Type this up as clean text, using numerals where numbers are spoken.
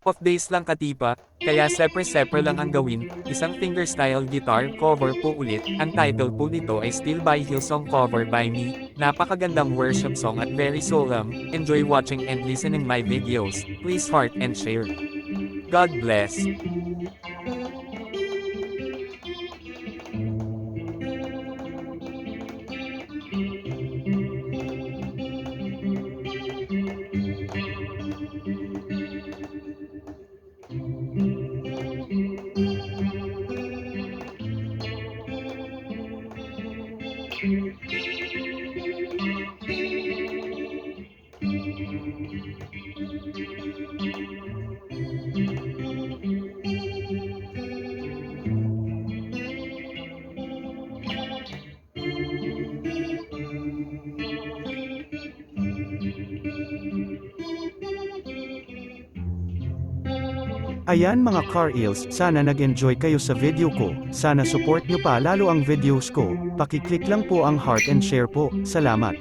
Off days lang katipa, kaya sepre-sepre lang ang gawin, isang fingerstyle guitar cover po ulit, ang title po nito ay Still by Hillsong cover by me, napakagandang worship song at very solemn, enjoy watching and listening my videos, please heart and share. God bless. Ayan mga car eels, sana nag-enjoy kayo sa video ko, sana support nyo pa lalo ang videos ko, pakiclick lang po ang heart and share po, salamat.